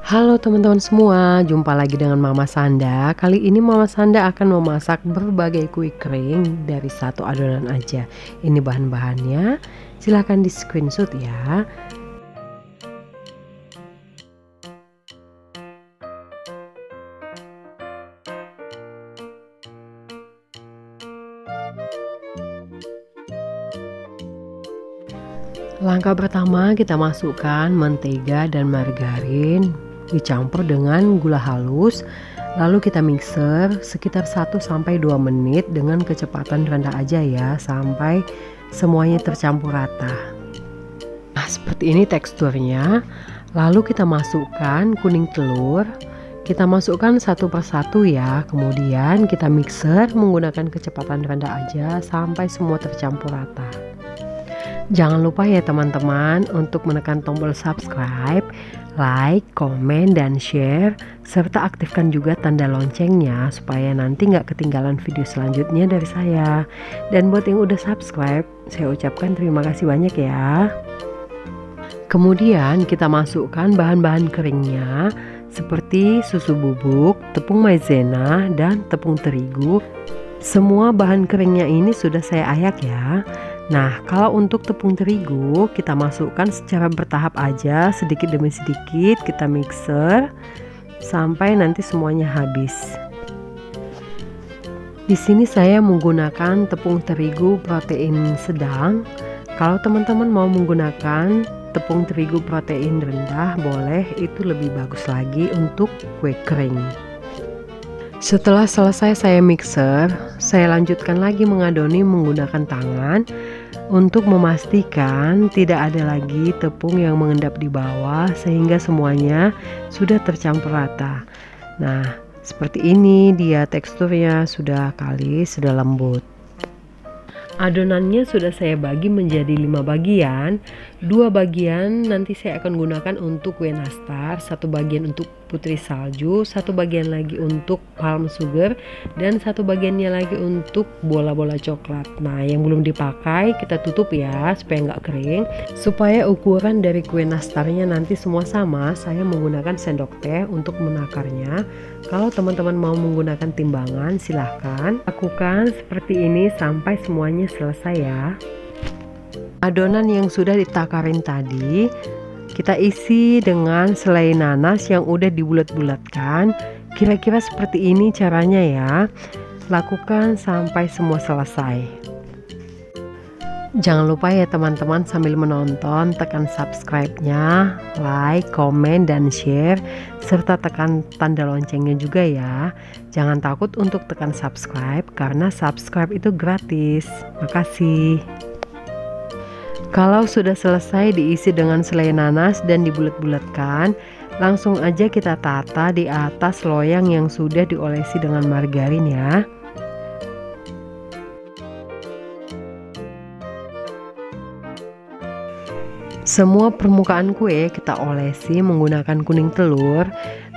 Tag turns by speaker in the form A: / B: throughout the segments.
A: Halo teman-teman semua, jumpa lagi dengan Mama Sanda. Kali ini Mama Sanda akan memasak berbagai kue kering dari satu adonan aja. Ini bahan-bahannya, silahkan di screenshot ya. Langkah pertama, kita masukkan mentega dan margarin dicampur dengan gula halus, lalu kita mixer sekitar 1-2 menit dengan kecepatan rendah aja ya, sampai semuanya tercampur rata. Nah, seperti ini teksturnya. Lalu kita masukkan kuning telur, kita masukkan satu persatu ya, kemudian kita mixer menggunakan kecepatan rendah aja sampai semua tercampur rata. Jangan lupa ya teman-teman untuk menekan tombol subscribe, like, komen, dan share, serta aktifkan juga tanda loncengnya supaya nanti nggak ketinggalan video selanjutnya dari saya. Dan buat yang udah subscribe, saya ucapkan terima kasih banyak ya. Kemudian kita masukkan bahan-bahan keringnya seperti susu bubuk, tepung maizena, dan tepung terigu. Semua bahan keringnya ini sudah saya ayak ya. Nah, kalau untuk tepung terigu kita masukkan secara bertahap aja, sedikit demi sedikit kita mixer sampai nanti semuanya habis. Di sini saya menggunakan tepung terigu protein sedang. Kalau teman-teman mau menggunakan tepung terigu protein rendah boleh, itu lebih bagus lagi untuk kue kering. Setelah selesai saya mixer, saya lanjutkan lagi mengadoni menggunakan tangan untuk memastikan tidak ada lagi tepung yang mengendap di bawah sehingga semuanya sudah tercampur rata. Nah, seperti ini dia teksturnya, sudah kalis, sudah lembut. Adonannya sudah saya bagi menjadi 5 bagian. 2 bagian nanti saya akan gunakan untuk kue nastar, 1 bagian untuk putri salju, 1 bagian lagi untuk palm sugar, dan 1 bagiannya lagi untuk bola-bola coklat. Nah, yang belum dipakai kita tutup ya supaya nggak kering. Supaya ukuran dari kue nastarnya nanti semua sama, saya menggunakan sendok teh untuk menakarnya. Kalau teman-teman mau menggunakan timbangan silahkan. Lakukan seperti ini sampai semuanya selesai ya. Adonan yang sudah ditakarin tadi kita isi dengan selai nanas yang udah dibulat-bulatkan. Kira-kira seperti ini caranya ya. Lakukan sampai semua selesai. Jangan lupa ya teman-teman, sambil menonton tekan subscribe-nya, like, komen, dan share, serta tekan tanda loncengnya juga ya. Jangan takut untuk tekan subscribe karena subscribe itu gratis. Makasih. Kalau sudah selesai diisi dengan selai nanas dan dibulat-bulatkan, langsung aja kita tata di atas loyang yang sudah diolesi dengan margarin ya. Semua permukaan kue kita olesi menggunakan kuning telur.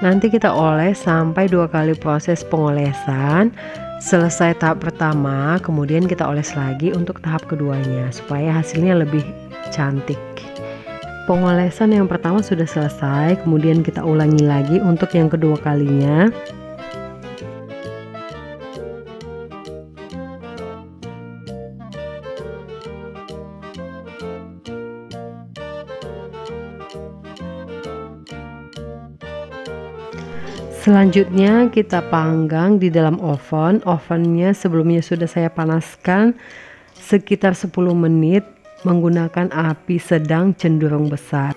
A: Nanti kita oles sampai 2 kali proses pengolesan. Selesai tahap pertama, kemudian kita oles lagi untuk tahap keduanya supaya hasilnya lebih cantik. Pengolesan yang pertama sudah selesai, kemudian kita ulangi lagi untuk yang kedua kalinya. Selanjutnya kita panggang di dalam oven. Ovennya sebelumnya sudah saya panaskan sekitar 10 menit menggunakan api sedang cenderung besar.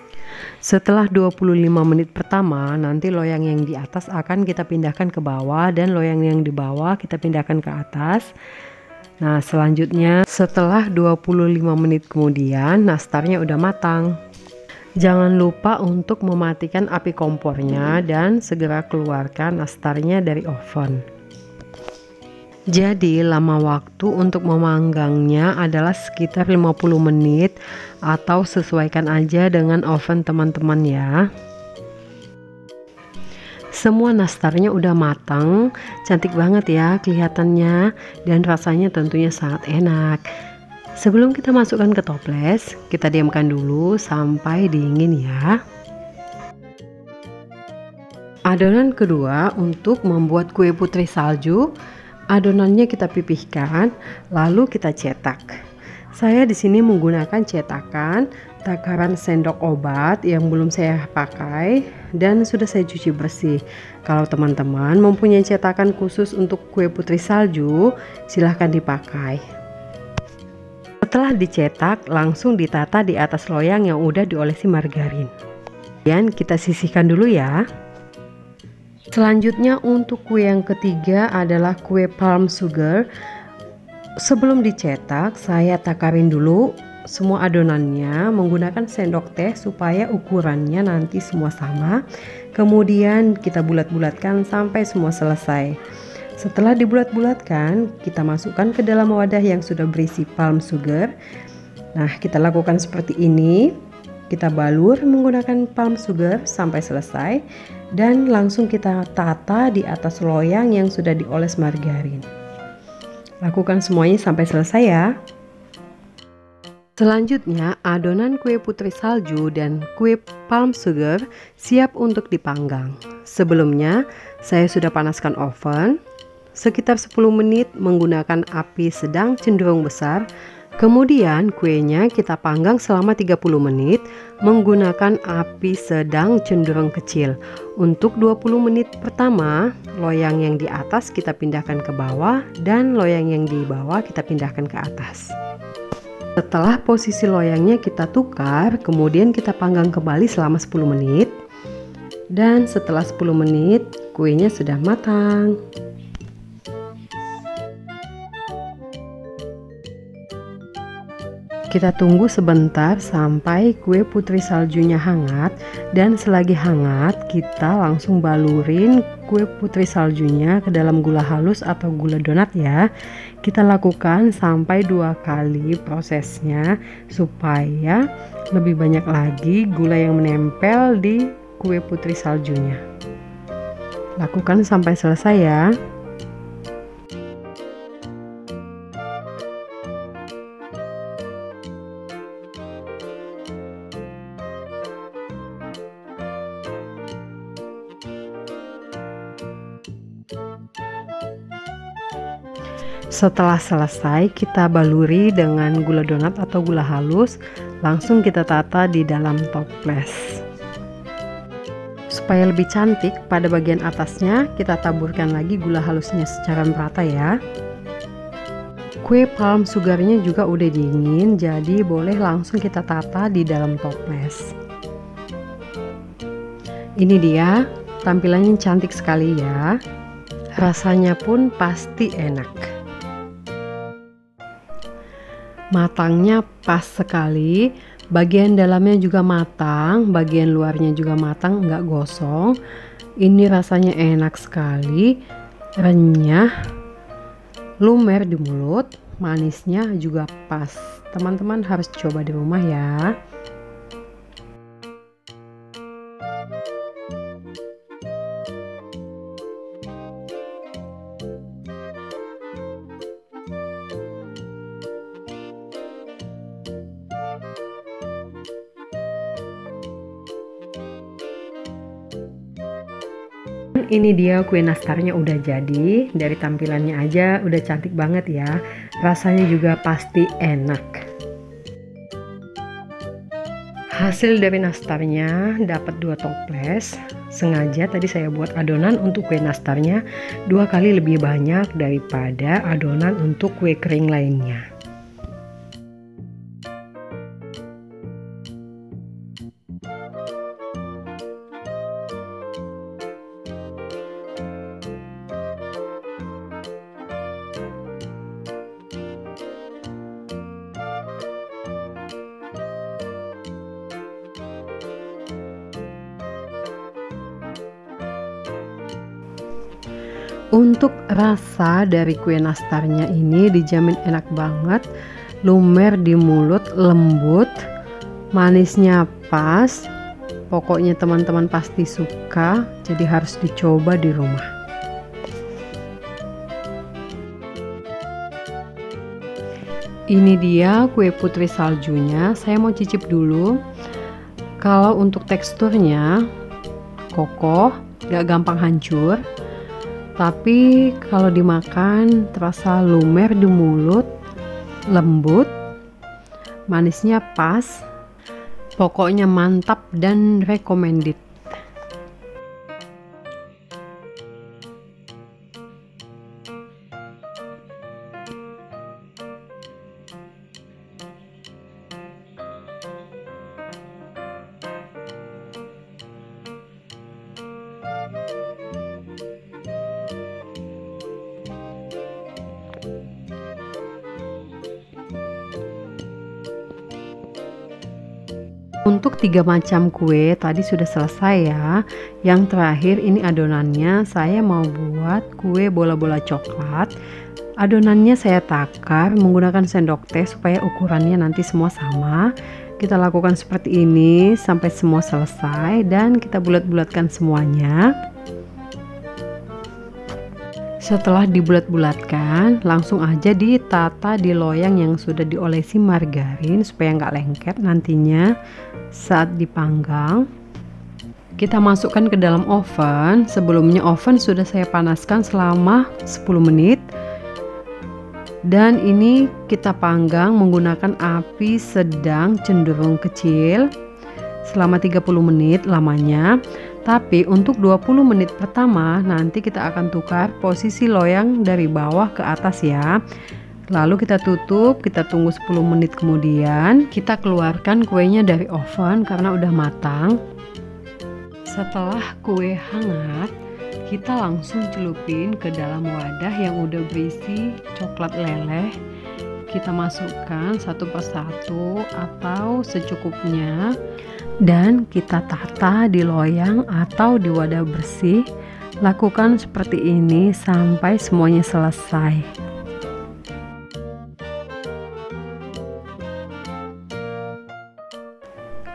A: Setelah 25 menit pertama, nanti loyang yang di atas akan kita pindahkan ke bawah dan loyang yang di bawah kita pindahkan ke atas. Nah, selanjutnya setelah 25 menit kemudian nastarnya udah matang. Jangan lupa untuk mematikan api kompornya dan segera keluarkan nastarnya dari oven. Jadi lama waktu untuk memanggangnya adalah sekitar 50 menit atau sesuaikan aja dengan oven teman-teman ya. Semua nastarnya udah matang, cantik banget ya kelihatannya, dan rasanya tentunya sangat enak. Sebelum kita masukkan ke toples, kita diamkan dulu sampai dingin ya. Adonan kedua untuk membuat kue putri salju, adonannya kita pipihkan, lalu kita cetak. Saya di sini menggunakan cetakan takaran sendok obat yang belum saya pakai dan sudah saya cuci bersih. Kalau teman-teman mempunyai cetakan khusus untuk kue putri salju, silahkan dipakai. Setelah dicetak, langsung ditata di atas loyang yang udah diolesi margarin. Kemudian kita sisihkan dulu ya. Selanjutnya untuk kue yang ketiga adalah kue palm sugar. Sebelum dicetak, saya takarin dulu semua adonannya menggunakan sendok teh supaya ukurannya nanti semua sama. Kemudian kita bulat-bulatkan sampai semua selesai. Setelah dibulat-bulatkan, kita masukkan ke dalam wadah yang sudah berisi palm sugar. Nah, kita lakukan seperti ini. Kita balur menggunakan palm sugar sampai selesai dan langsung kita tata di atas loyang yang sudah dioles margarin. Lakukan semuanya sampai selesai ya. Selanjutnya, adonan kue putri salju dan kue palm sugar siap untuk dipanggang. Sebelumnya, saya sudah panaskan oven sekitar 10 menit menggunakan api sedang cenderung besar. Kemudian kuenya kita panggang selama 30 menit menggunakan api sedang cenderung kecil. Untuk 20 menit pertama, loyang yang di atas kita pindahkan ke bawah dan loyang yang di bawah kita pindahkan ke atas. Setelah posisi loyangnya kita tukar, kemudian kita panggang kembali selama 10 menit. Dan setelah 10 menit, kuenya sudah matang. Kita tunggu sebentar sampai kue putri saljunya hangat, dan selagi hangat kita langsung balurin kue putri saljunya ke dalam gula halus atau gula donat ya. Kita lakukan sampai 2 kali prosesnya supaya lebih banyak lagi gula yang menempel di kue putri saljunya. Lakukan sampai selesai ya. Setelah selesai, kita baluri dengan gula donat atau gula halus, langsung kita tata di dalam toples. Supaya lebih cantik, pada bagian atasnya kita taburkan lagi gula halusnya secara merata ya. Kue palm sugarnya juga udah dingin, jadi boleh langsung kita tata di dalam toples. Ini dia, tampilannya cantik sekali ya. Rasanya pun pasti enak. Matangnya pas sekali, bagian dalamnya juga matang, bagian luarnya juga matang, nggak gosong. Ini rasanya enak sekali, renyah, lumer di mulut, manisnya juga pas. Teman-teman harus coba di rumah ya. Ini dia kue nastarnya udah jadi. Dari tampilannya aja udah cantik banget ya. Rasanya juga pasti enak. Hasil dari nastarnya dapat 2 toples. Sengaja tadi saya buat adonan untuk kue nastarnya 2 kali lebih banyak daripada adonan untuk kue kering lainnya. Untuk rasa dari kue nastarnya ini dijamin enak banget, lumer di mulut, lembut, manisnya pas. Pokoknya teman-teman pasti suka, jadi harus dicoba di rumah. Ini dia kue putri saljunya, saya mau cicip dulu. Kalau untuk teksturnya kokoh, gak gampang hancur. Tapi kalau dimakan terasa lumer di mulut, lembut, manisnya pas, pokoknya mantap dan recommended. Untuk 3 macam kue tadi sudah selesai ya. Yang terakhir ini adonannya, saya mau buat kue bola-bola coklat. Adonannya saya takar menggunakan sendok teh supaya ukurannya nanti semua sama. Kita lakukan seperti ini sampai semua selesai dan kita bulat-bulatkan semuanya. Setelah dibulat-bulatkan, langsung aja ditata di loyang yang sudah diolesi margarin supaya nggak lengket nantinya saat dipanggang. Kita masukkan ke dalam oven. Sebelumnya oven sudah saya panaskan selama 10 menit. Dan ini kita panggang menggunakan api sedang cenderung kecil selama 30 menit lamanya. Tapi untuk 20 menit pertama nanti kita akan tukar posisi loyang dari bawah ke atas ya. Lalu kita tutup, kita tunggu 10 menit kemudian kita keluarkan kuenya dari oven karena udah matang. Setelah kue hangat, kita langsung celupin ke dalam wadah yang udah berisi coklat leleh. Kita masukkan satu persatu atau secukupnya dan kita tata di loyang atau di wadah bersih. Lakukan seperti ini sampai semuanya selesai.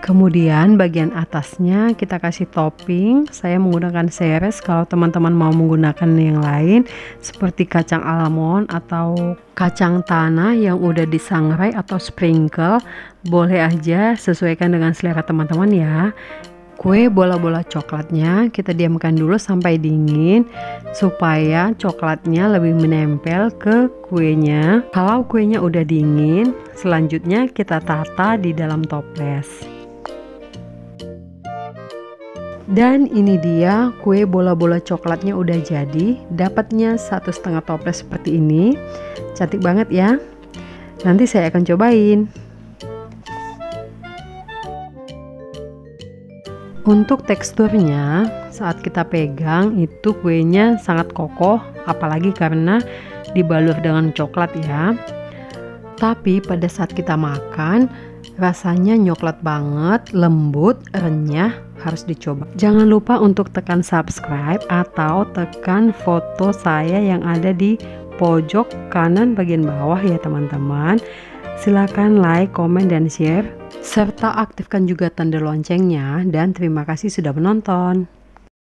A: Kemudian bagian atasnya kita kasih topping. Saya menggunakan seres, kalau teman-teman mau menggunakan yang lain seperti kacang almond atau kacang tanah yang udah disangrai atau sprinkle, boleh aja, sesuaikan dengan selera teman-teman ya. Kue bola-bola coklatnya kita diamkan dulu sampai dingin supaya coklatnya lebih menempel ke kuenya. Kalau kuenya udah dingin, selanjutnya kita tata di dalam toples. Dan ini dia kue bola-bola coklatnya udah jadi. Dapatnya 1,5 toples seperti ini. Cantik banget ya. Nanti saya akan cobain. Untuk teksturnya saat kita pegang itu kuenya sangat kokoh, apalagi karena dibalur dengan coklat ya. Tapi pada saat kita makan rasanya nyoklat banget, lembut, renyah, harus dicoba. Jangan lupa untuk tekan subscribe atau tekan foto saya yang ada di pojok kanan bagian bawah ya teman-teman. Silakan like, komen, dan share serta aktifkan juga tanda loncengnya dan terima kasih sudah menonton.